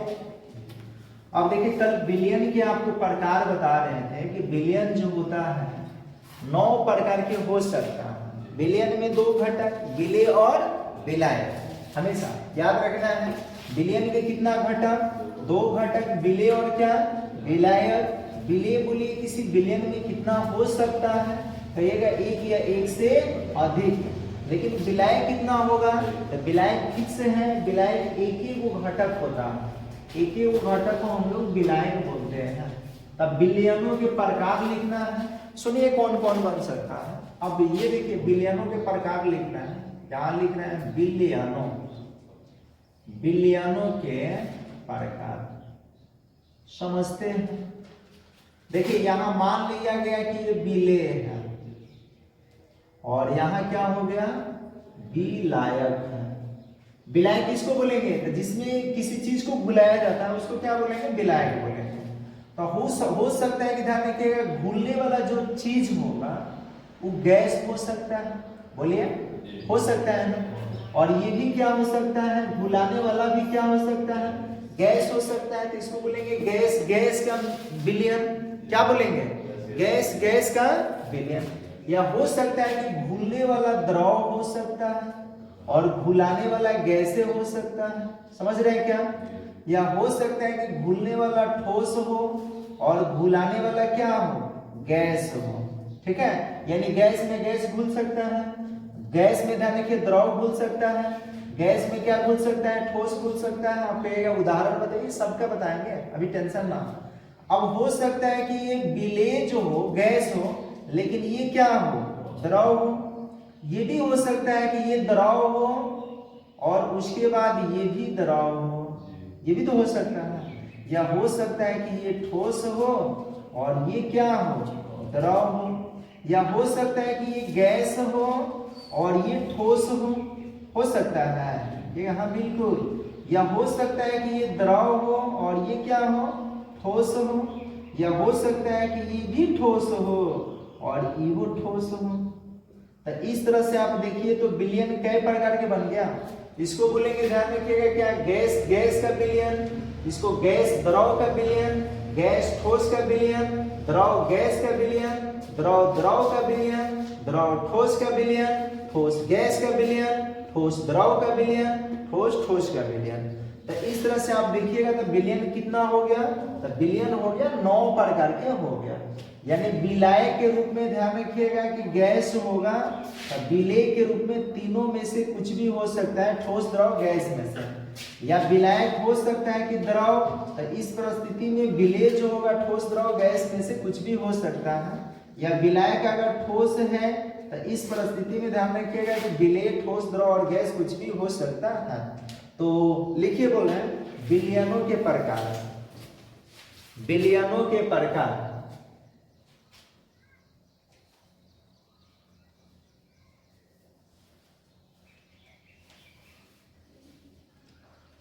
अब देखिए कल विलयन के आपको प्रकार बता रहे थे कि विलयन जो होता है 9 प्रकार के हो सकता है। विलयन में 2 घटक, विलय और विलाय, हमेशा याद रखना है। विलयन के कितना घटक, 2 घटक, विलय और क्या, विलाय। विलय बोलिए किसी विलयन में कितना हो सकता है, कहिएगा 1 या 1 से अधिक। लेकिन विलाय कितना होगा, तो विलाय फिक्स है, विलाय एक ही वो घटक होता है, एक ही वो घटक को हम लोग विलाय बोलते हैं। तब विलयनों के प्रकार लिखना है। सुनिए कौन कौन बन सकता है। अब ये देखिए बिलियनों के प्रकार लिखना है, क्या लिख रहे हैं, बिलियनों, बिलियनों के प्रकार समझते हैं। देखिए यहां मान लिया गया कि ये बिले है और यहां क्या हो गया, बिलायक है। बिलायक किसको बोलेंगे, तो जिसमें किसी चीज को बुलाया जाता है उसको क्या बोलेंगे, बिलायक बोलेंगे। तो हो सकता है कि ध्यान रखिएगा घुलने वाला जो चीज होगा वो गैस हो सकता है, बोलिए हो सकता है ना। और ये भी क्या हो सकता है, घुलाने वाला भी क्या हो सकता है, गैस हो सकता है। तो इसको बोलेंगे गैस, गैस का बिलियन, क्या बोलेंगे, गैस, गैस का बिलियन। या हो सकता है कि घुलने वाला द्रव हो सकता है और घुलाने वाला गैसे हो सकता है, समझ रहे हैं क्या। या हो सकता है कि घुलने वाला ठोस हो और घुलाने वाला क्या हो, गैस हो, ठीक है। यानी गैस में गैस घुल सकता है, गैस में ध्यान रखिए द्रव घुल सकता है, गैस में क्या घुल सकता है, ठोस घुल सकता है। आप कहिएगा उदाहरण बताइए, सबका बताएंगे, अभी टेंशन ना। अब हो सकता है कि ये बिले जो हो गैस हो लेकिन ये क्या हो, द्रव हो। ये भी हो सकता है कि ये द्रव हो और उसके बाद ये भी द्रव हो, ये भी तो हो सकता है। या हो सकता है कि ये ठोस हो और ये क्या हो, द्रव हो। या हो सकता है कि ये गैस हो और ये ठोस हो सकता है ये, हाँ बिल्कुल। या हो सकता है कि ये द्रव हो और ये क्या हो, ठोस हो। या हो सकता है कि ये भी ठोस हो और ये वो ठोस हो। तो इस तरह से आप देखिए तो बिलियन कई प्रकार के बन गया। इसको बोलेंगे, ध्यान रखिएगा क्या, गैस, गैस का बिलियन, इसको गैस द्रव का बिलियन, गैस ठोस का बिलियन, द्रव गैस का बिलियन, द्रव द्रव का बिलियन, द्रव ठोस का बिलियन, ठोस गैस का बिलियन, ठोस द्रव का बिलियन, ठोस ठोस का बिलियन। तो इस तरह से आप देखिएगा तो बिलियन कितना हो गया, तो बिलियन हो गया 9 प्रकार के हो गया। यानी विलायक के रूप में ध्यान रखिएगा कि गैस होगा, तो विलेय के रूप में तीनों में से कुछ भी हो सकता है, ठोस द्रव गैस में से। या विलायक हो सकता है कि द्रव, तो इस परिस्थिति में विलेय जो होगा ठोस द्रव गैस में से कुछ भी हो सकता है। या विलायक अगर ठोस है तो इस परिस्थिति में ध्यान रखिएगा कि विलेय ठोस द्रव और गैस कुछ भी हो सकता है। तो लिखिए, बोले विलयनों के प्रकार, विलयनों के प्रकार।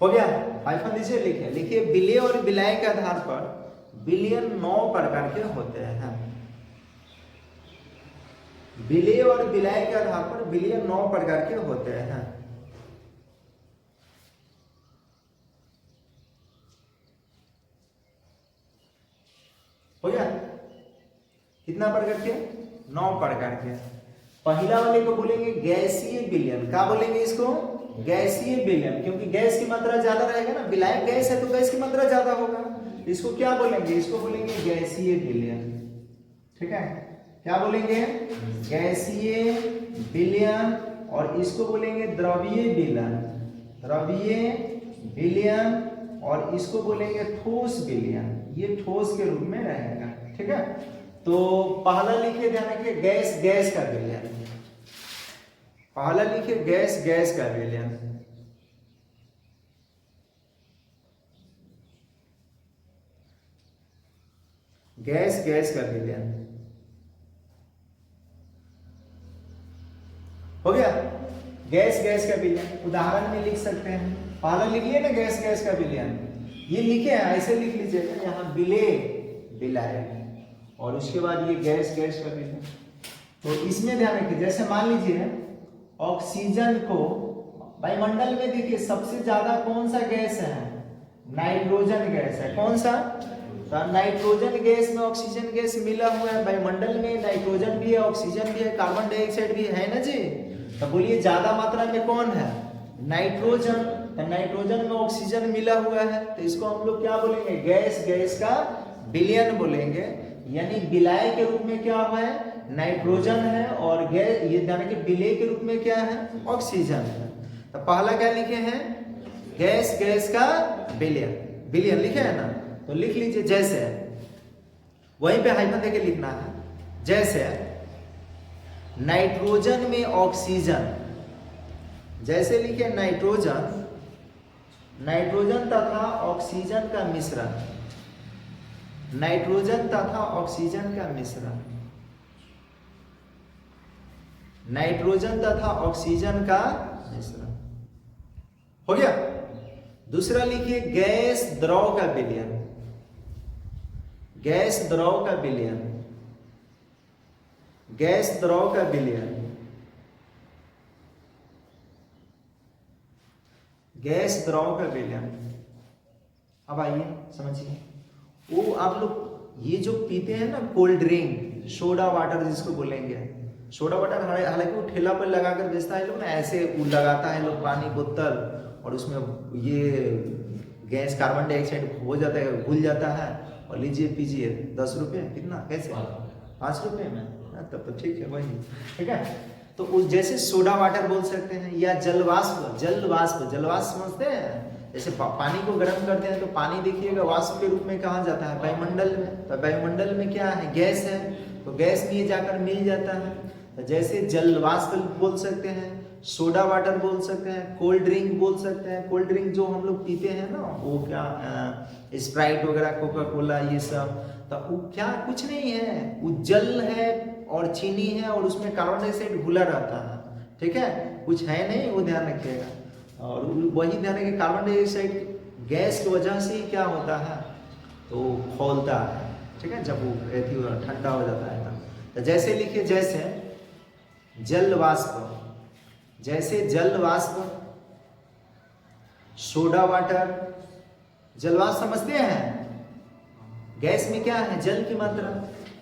हो गया, हाइफन दीजिए, लिखिए, लिखिए विलेय और विलायक के आधार पर विलयन 9 प्रकार के होते हैं। विलेय और विलायक के आधार पर विलयन 9 प्रकार के होते हैं। हो गया, कितना प्रकार के, 9 प्रकार के। पहला वाले को बोलेंगे गैसीय विलयन, क्या बोलेंगे इसको, गैसीय विलयन, क्योंकि गैस की मात्रा ज्यादा रहेगा ना, विलायक गैस है तो गैस की मात्रा ज्यादा होगा। इसको क्या बोलेंगे, इसको बोलेंगे गैसीय विलयन, ठीक है। क्या बोलेंगे, गैसीय विलयन। और इसको बोलेंगे द्रवीय विलयन, द्रवीय विलयन। और इसको बोलेंगे ठोस विलयन, ये ठोस के रूप में रहेगा, ठीक है। तो पहला लिखिए, ध्यान रखिए, गैस, गैस का विलयन। पहला लिखिए गैस, गैस का विलयन। गैस, गैस का विलयन हो गया। गैस, गैस का विलयन उदाहरण में लिख सकते हैं। पहला लिख लिए ना गैस, गैस का विलयन, ये लिखे हैं, ऐसे लिख लीजिएगा, यहाँ विलेय, विलायक, और उसके बाद ये गैस, गैस का विलयन। तो इसमें ध्यान रखिए, जैसे मान लीजिए ऑक्सीजन को वायुमंडल में देखिए सबसे ज्यादा कौन सा गैस है, नाइट्रोजन गैस है। कौन सा, तो नाइट्रोजन गैस में ऑक्सीजन गैस मिला हुआ है। वायुमंडल में नाइट्रोजन भी है, ऑक्सीजन भी है, कार्बन डाइऑक्साइड भी है ना जी। तो बोलिए ज्यादा मात्रा में कौन है, नाइट्रोजन। तो नाइट्रोजन में ऑक्सीजन मिला हुआ है, तो इसको हम लोग क्या बोलेंगे, गैस, गैस का विलयन बोलेंगे। यानी विलायक के रूप में क्या है, नाइट्रोजन है, और गैस, ये ध्यान रखिए विलेय के रूप में क्या है, ऑक्सीजन है। तो पहला क्या लिखे हैं, गैस, गैस का विलयन, विलयन लिखे है ना। तो लिख लीजिए, जैसे वहीं पे हाइफन देके लिखना है। जैसे नाइट्रोजन में ऑक्सीजन, जैसे लिखे नाइट्रोजन, नाइट्रोजन तथा ऑक्सीजन का मिश्रण, नाइट्रोजन तथा ऑक्सीजन का मिश्रण, नाइट्रोजन तथा ऑक्सीजन का मिश्रण हो गया। दूसरा लिखिए गैस द्रव का विलयन, गैस द्रव का विलयन, गैस द्रव का विलयन, गैस द्रव का विलयन। अब आइए समझिए, वो आप लोग ये जो पीते हैं ना कोल्ड ड्रिंक, सोडा वाटर जिसको बोलेंगे, सोडा वाटर हालांकि वो ठेला पर लगा कर बेचता है लोग ना, ऐसे वो लगाता है लोग पानी बोतल और उसमें ये गैस कार्बन डाइऑक्साइड हो जाता है, घुल जाता है और लीजिए पीजिए 10 रुपये, कितना कैसे 5 रुपये में, तब तो ठीक है वही, ठीक है। तो उस जैसे सोडा वाटर बोल सकते हैं, या जलवाष्प, जलवाष्प, जलवाष्प समझते हैं, जैसे पानी को गर्म करते हैं तो पानी देखिएगा वाष्प के रूप में कहाँ जाता है, वायुमंडल में, तो वायुमंडल में क्या है, गैस है, तो गैस में जाकर मिल जाता है। तो जैसे जलवाष्प बोल सकते हैं, सोडा वाटर बोल सकते हैं, कोल्ड ड्रिंक बोल सकते हैं, कोल्ड ड्रिंक जो हम लोग पीते हैं ना, वो क्या स्प्राइट वगैरह, कोका कोला, ये सब, तो वो क्या कुछ नहीं है, वो जल है और चीनी है और उसमें कार्बन डाइऑक्साइड घुला रहता है, ठीक है, कुछ है नहीं, वो ध्यान रखिएगा। और वही ध्यान रखिए कार्बन डाइऑक्साइड गैस की वजह से ही क्या होता है, तो खौलता है, ठीक है, जब वो ठंडा हो जाता है तब। तो जैसे लिखिए, जैसे जल वाष्प, जैसे जल वाष्प, सोडा वाटर, जल वाष्प समझते हैं, गैस में क्या है, जल की मात्रा,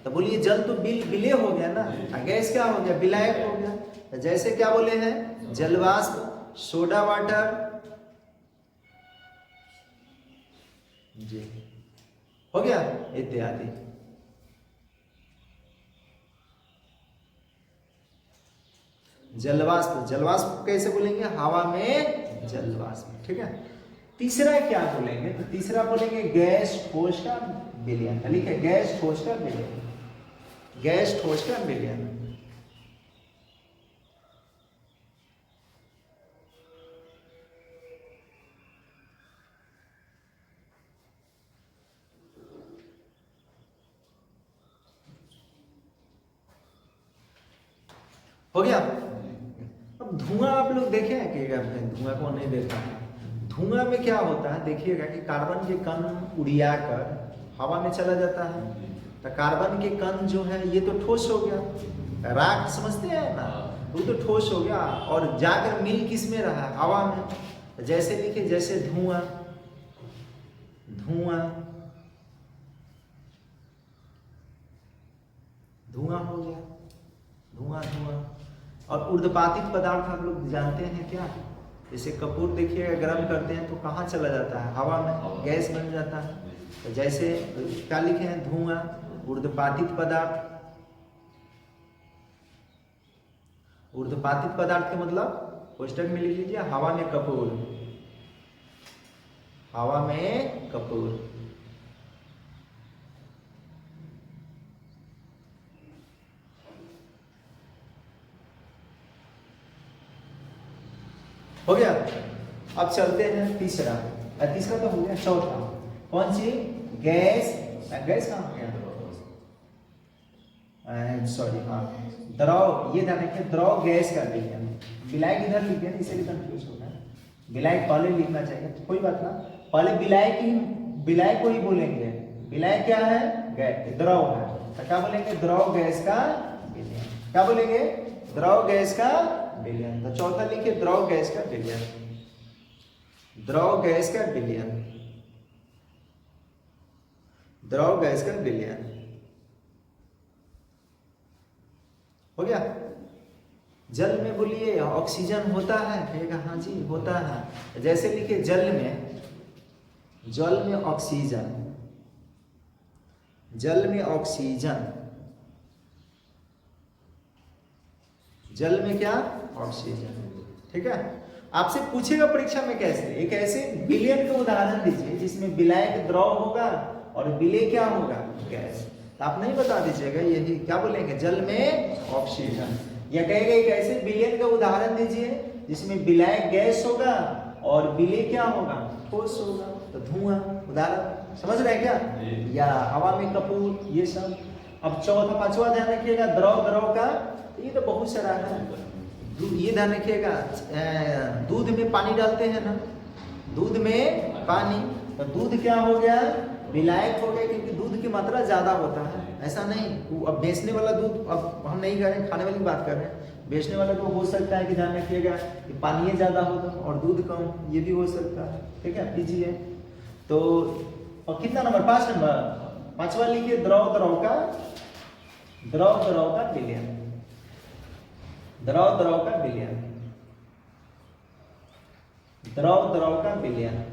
तो बोलिए जल तो विलय हो गया ना, गैस क्या हो गया, विलायक हो गया। तो जैसे क्या बोले हैं, जल वाष्प, सोडा वाटर, जी हो गया, इत्यादि। जलवाष्प, जलवाष्प कैसे बोलेंगे, हवा में जलवाष्प, ठीक है। तीसरा क्या बोलेंगे, तो तीसरा बोलेंगे गैस ठोस का विलयन, लिखे गैस ठोस का विलयन, गैस ठोस का विलयन। हो गया। अब धुआं आप लोग देखे हैं कि धुआं को नहीं देखा, धुआं में क्या होता है, देखिएगा कि कार्बन के कण उड़िया कर हवा में चला जाता है, तो कार्बन के कण जो है ये तो ठोस हो गया, राख समझते हैं ना, वो तो ठोस हो गया और जाकर मिल किस में रहा, हवा में। जैसे लिखे, जैसे धुआं, धुआं, धुआं हो गया, धुआं, धुआं। और ऊर्ध्वपातित पदार्थ आप लोग जानते हैं क्या, जैसे कपूर देखिएगा गर्म करते हैं तो कहाँ चला जाता है, हवा में, गैस बन जाता है। तो जैसे क्या लिखे हैं, धुआं, ऊर्ध्वपातित पदार्थ, ऊर्ध्वपातित पदार्थ के मतलब कोष्टक में लिख लीजिए, हवा में कपूर, हवा में कपूर। हो गया। अब चलते हैं तीसरा, तीसरा तो हो गया, चौथा कौन सी, गैस, गैस कहाँ हो गया, सॉरी हाँ, द्रव, ये ध्यान रखिए, द्रव गैस का विलयन, विलायक इधर लिख दिया, इसलिए कंफ्यूज हो गया, विलायक पहले लिखना चाहिए, कोई बात ना, पहले विलायक को ही बोलेंगे, विलायक क्या है, गैस, द्रव है, तो क्या बोलेंगे, द्रव गैस का विलयन, क्या बोलेंगे, द्रव गैस का विलयन। तो चौथा लिखिए, द्रव गैस का विलयन, द्रव गैस का विलयन, द्रव गैस का विलयन। हो गया। जल में बोलिए ऑक्सीजन होता है, कहेगा हाँ जी होता है। जैसे लिखिए जल में, जल में ऑक्सीजन, जल में ऑक्सीजन, जल में क्या, ऑक्सीजन, ठीक है। आपसे पूछेगा परीक्षा में कैसे, एक ऐसे विलयन का उदाहरण दीजिए जिसमें विलायक द्रव होगा और विलय क्या होगा, गैस। तो आप नहीं बता दीजिएगा, यही क्या बोलेंगे, जल में ऑक्सीजन, या कहेगा एक ऐसे विलयन का उदाहरण दीजिए जिसमें विलायक गैस होगा और विलय क्या होगा, ठोस होगा, तो धुआं उदाहरण समझ रहे हैं क्या, या हवा में कपूर, ये सब। अब चौथा पांचवा ध्यान रखिएगा द्रव, द्रव का तो ये तो बहुत सारा है। ये ध्यान रखिएगा दूध में पानी डालते हैं ना, दूध में पानी, तो दूध क्या हो गया, विलायक हो गया, क्योंकि दूध की मात्रा ज्यादा होता है। ऐसा नहीं अब बेचने वाला दूध, अब हम नहीं कर रहे हैं, खाने वाली बात कर रहे हैं। बेचने वाला तो हो सकता है कि ध्यान रखिएगा कि पानी ज्यादा होगा और दूध कम, ये भी हो सकता है। ठीक है, कीजिए। तो और कितना नंबर, 5 नंबर, पांचवा लिखिए द्रव, द्रव का, द्रव द्रव का विलयन, द्रव द्रव का विलयन, द्रव द्रव का विलयन।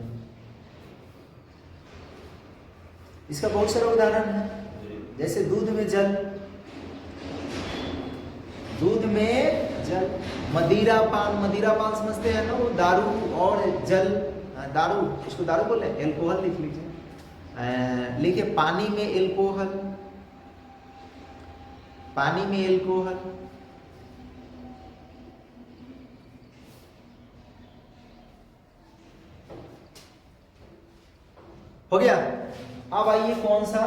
इसका बहुत सारा उदाहरण है, जैसे दूध में जल, दूध में जल, मदिरा पान, मदिरा पान समझते हैं ना, वो दारू और जल, दारू, इसको दारू बोले, एल्कोहल लिख लीजिए। लिखिए पानी में एल्कोहल, पानी में एल्कोहल, हो गया। अब आइए कौन सा,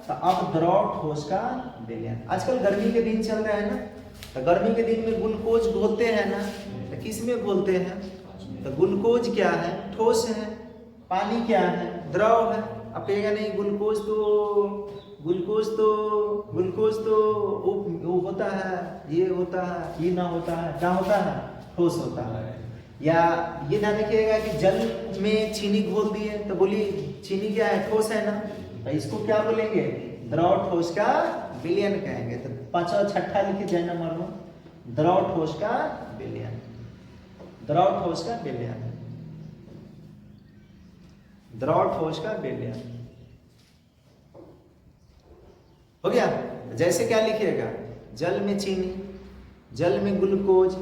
तो अब द्रव ठोस का विलयन। आजकल गर्मी के दिन चल रहा है ना, तो गर्मी के दिन में ग्लूकोज घोलते हैं ना, तो किस में घोलते हैं, तो ग्लूकोज क्या है, ठोस है, पानी क्या है, द्रव है। अब कहेगा नहीं ग्लूकोज तो वो होता है, ये होता है, ये ना होता है, क्या होता है, ठोस होता है। या ये ध्यान रखिएगा कि जल में चीनी घोल दिए, तो बोलिए चीनी क्या है, ठोस है ना, तो इसको क्या बोलेंगे, द्रव ठोस का विलयन कहेंगे। तो पांचवा छठा लिखिए जय नंबर में, द्रव ठोस का विलयन, द्रव ठोस का विलयन, द्रव ठोस का विलयन। हो गया। जैसे क्या लिखिएगा, जल में चीनी, जल में ग्लूकोज,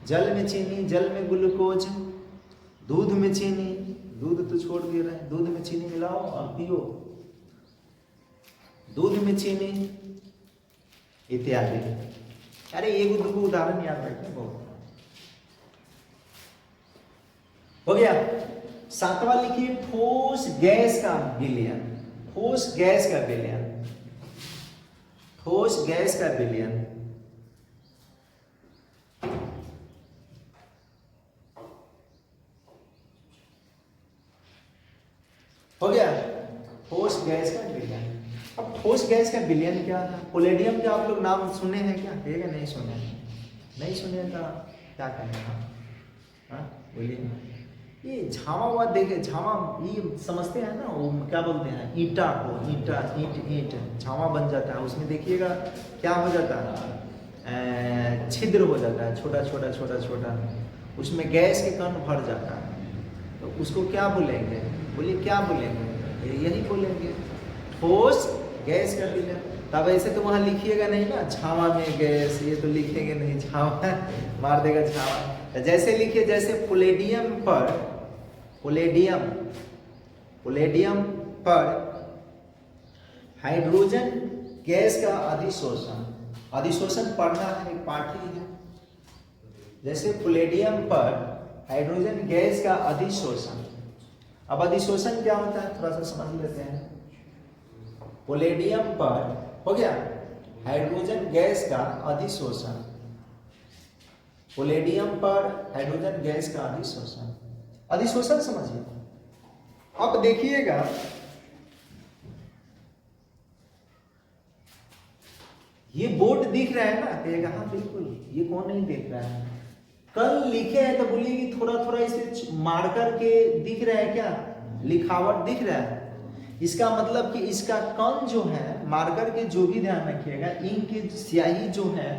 जल में चीनी, जल में ग्लूकोज, दूध में चीनी, दूध तो छोड़ दे रहे हैं, दूध में चीनी मिलाओ और पियो, दूध में चीनी इत्यादि। अरे एक दो उदाहरण याद रखें, बहुत हो गया। सातवां लिखिए ठोस गैस का विलयन, ठोस गैस का विलयन, ठोस गैस का विलयन। हो गया, ठोस गैस का विलयन। अब ठोस गैस का विलयन क्या है, पोलेडियम के आप लोग नाम सुने हैं क्या, कहेगा नहीं सुने, नहीं सुने तो क्या कहेगा, हाँ बोलिए। ये झावा हुआ देखे, झावा ये समझते हैं ना, वो क्या बोलते हैं, ईंटा को, ईंटा, ईंट झावा बन जाता है, उसमें देखिएगा क्या हो जाता है, छिद्र हो जाता है, छोटा छोटा छोटा छोटा, उसमें गैस के कण भर जाता है, तो उसको क्या बोलेंगे, बोलिए क्या बोलेंगे, यही बोलेंगे ठोस गैस का विलयन। तब ऐसे तो वहाँ लिखिएगा नहीं ना, छावा में गैस, ये तो लिखेंगे नहीं, छावा मार देगा छावा। जैसे लिखिए, जैसे पोलेडियम पर, पोलेडियम, पोलेडियम पर हाइड्रोजन गैस का अधिशोषण, अधिशोषण पढ़ना है, पाठ ही है। जैसे पोलेडियम पर हाइड्रोजन गैस का अधिशोषण, अब अधिशोषण क्या होता है थोड़ा सा समझ लेते हैं। पोलेडियम पर हो गया हाइड्रोजन गैस का अधिशोषण, पोलेडियम पर हाइड्रोजन गैस का अधिशोषण, अधिशोषण समझिए। अब देखिएगा ये बोर्ड दिख रहा है ना, कहेगा हाँ बिल्कुल, ये कौन नहीं देख रहा है, कल लिखे हैं तो बोलिए कि थोड़ा थोड़ा इसे मार्कर के दिख रहा है क्या, लिखावट दिख रहा है, इसका मतलब कि इसका कण जो है, मार्कर के जो भी ध्यान रखिएगा, इंक की स्याही जो है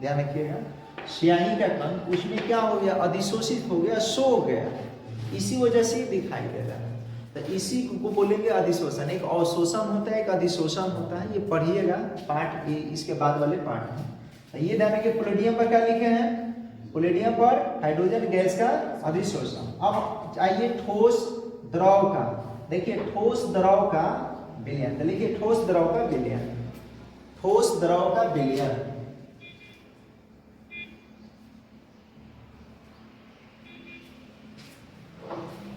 ध्यान रखिएगा, स्याही का कण उसमें क्या हो गया, अधिशोषित हो गया, सो गया, इसी वजह से दिखाई दे रहा है। तो इसी को बोलेंगे अधिशोषण। एक अवशोषण होता है, एक अधिशोषण होता है, ये पढ़िएगा पाठ, ये इसके बाद वाले पाठ में। तो ये ध्यान रखिए, पोलेडियम पर क्या लिखे हैं, पोलेडियम पर हाइड्रोजन गैस का अधिशोषण। अब आइए ठोस द्रव का, देखिए ठोस द्रव का विलयन, तो लिखिए ठोस द्रव का विलयन, ठोस द्रव का विलयन।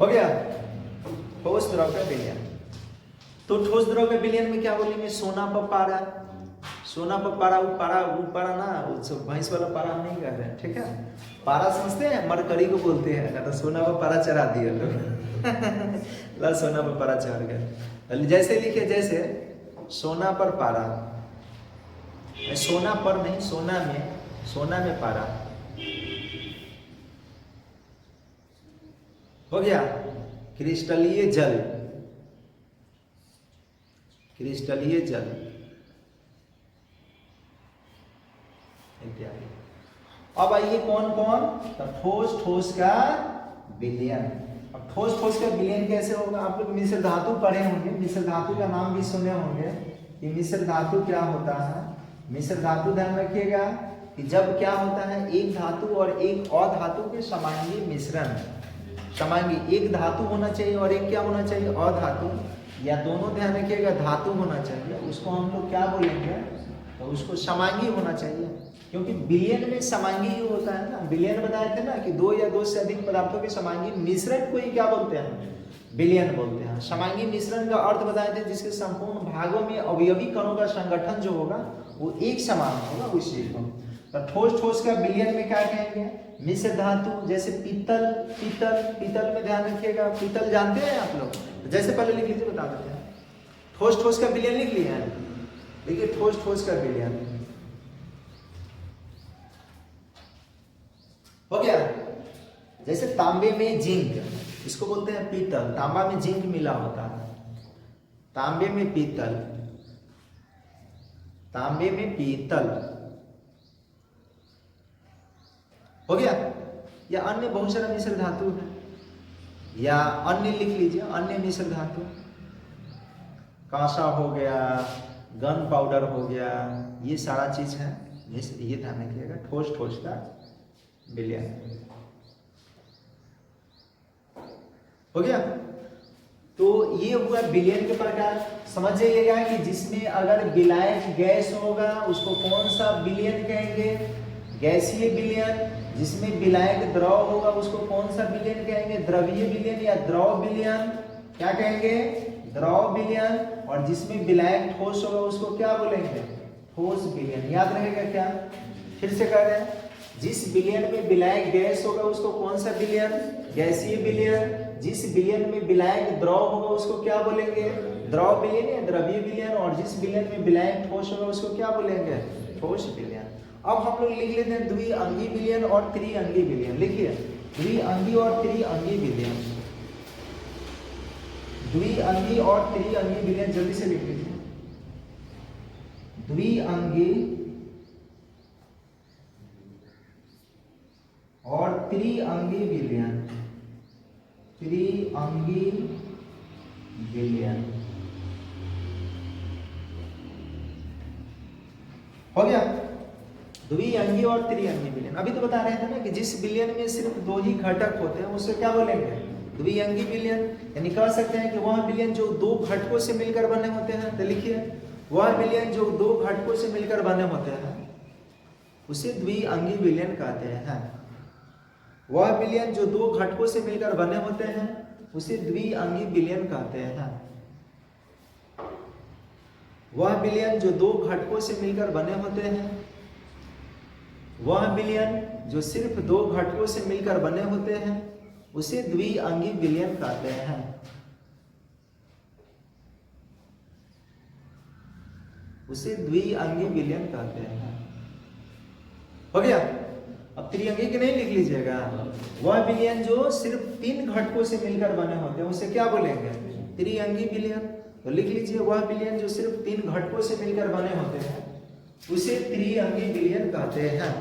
हो गया ठोस द्रव का विलयन। तो ठोस द्रव के विलयन में क्या बोलेंगे, सोना पर पारा, सोना पर पारा, वो पारा ना, वो भैंस वाला पारा हम नहीं कर रहे हैं, ठीक है। पारा समझते हैं, मरकरी को बोलते हैं ना, तो सोना पर पारा चढ़ा दिया लोग ला सोना पर पारा चढ़ गया। जैसे लिखे, जैसे सोना पर पारा, सोना पर नहीं, सोना में पारा, हो गया। क्रिस्टलीय जल, क्रिस्टलीय जल इत्यादि। अब आइए कौन कौन, तो ठोस का विलयन। अब ठोस का विलयन कैसे होगा, आप लोग मिश्र धातु पढ़े होंगे, मिश्र धातु का नाम भी सुने होंगे कि मिश्र धातु क्या होता है। मिश्र धातु ध्यान रखिएगा कि जब क्या होता है, एक धातु और एक अधातु के समांगी मिश्रण, समांगी एक धातु होना चाहिए और एक क्या होना चाहिए, अधातु, या दोनों ध्यान रखिएगा धातु होना चाहिए, उसको हम लोग क्या बोलेंगे, तो उसको समांगी होना चाहिए। क्योंकि विलयन में समांगी ही होता है ना, विलयन बताए थे ना कि दो या दो से अधिक पदार्थों के समांगी मिश्रण को ही क्या बोलते हैं, विलयन बोलते हैं। समांगी मिश्रण का अर्थ बताए थे जिसके संपूर्ण भागों में अवयवी कणों का संगठन जो होगा वो एक समान होगा, उस चीज को। तो ठोस का विलयन में क्या कहेंगे, मिश्र धातु, जैसे पीतल में ध्यान रखिएगा, पीतल जानते हैं आप लोग, जैसे पहले लिख लीजिए, बता देते हैं। ठोस का विलयन लिख लिया है, देखिए ठोस का विलयन हो गया। जैसे तांबे में जिंक, इसको बोलते हैं पीतल, तांबा में जिंक मिला होता है, तांबे में पीतल, तांबे में पीतल, हो गया। या अन्य बहुत सारा मिश्र धातु है, या अन्य लिख लीजिए, अन्य मिश्र धातु, कांसा हो गया, गन पाउडर हो गया, ये सारा चीज है, ये ध्यान रखिएगा। ठोस का विलयन हो गया। तो ये हुआ विलयन के प्रकार। समझ जाइएगा कि जिसमें अगर विलायक गैस होगा उसको कौन सा विलयन कहेंगे, गैसीय विलयन। जिसमें विलायक द्रव होगा उसको कौन सा विलयन कहेंगे, द्रवीय विलयन या द्रव विलयन, क्या कहेंगे, द्रव विलयन। और जिसमें विलायक ठोस होगा उसको क्या बोलेंगे, ठोस विलयन। याद रहेगा क्या, फिर से कह रहे हैं, जिस विलयन में विलायक गैस होगा उसको कौन सा विलयन, गैसीय विलयन। जिस विलयन में विलायक द्रव होगा उसको क्या बोलेंगे, द्रव विलयन या द्रवीय विलयन। और जिस विलयन में विलायक ठोस होगा उसको क्या बोलेंगे, ठोस विलयन। अब हम लोग लिख लेते हैं द्विअंगी विलयन और त्रिअंगी विलयन। लिखिए द्विअंगी और त्रिअंगी विलयन, द्विअंगी और त्रिअंगी विलयन, जल्दी से लिख लीजिए। द्विअंगी और त्रिअंगी विलयन, त्रिअंगी विलयन हो गया। द्विअंगी और त्रिअंगी विलयन, अभी तो बता रहे थे ना कि जिस विलयन में सिर्फ दो ही घटक होते हैं उसे क्या बोलेंगे, द्विअंगी विलयन। यानी कह सकते हैं कि वह विलयन जो दो घटकों से मिलकर बने होते हैं, तो लिखिए वह विलयन जो दो घटकों से मिलकर बने होते हैं उसे द्विअंगी विलयन कहते हैं। वह विलयन जो दो घटकों से मिलकर बने होते हैं उसे द्विअंगी विलयन कहते हैं। वह विलयन जो दो घटकों से मिलकर बने होते हैं, वह विलयन जो सिर्फ दो घटकों से मिलकर बने होते हैं उसे द्विअंगी विलयन कहते हैं। उसे द्विअंगी विलयन कहते हैं। हो गया। अब त्रिअंगी के नहीं लिख लीजिएगा, वह विलयन जो सिर्फ तीन घटकों से मिलकर बने होते हैं उसे क्या बोलेंगे, त्रिअंगी विलयन। तो लिख लीजिए वह विलयन जो सिर्फ तीन घटकों से मिलकर बने होते हैं उसे त्रिअंगी विलयन कहते हैं।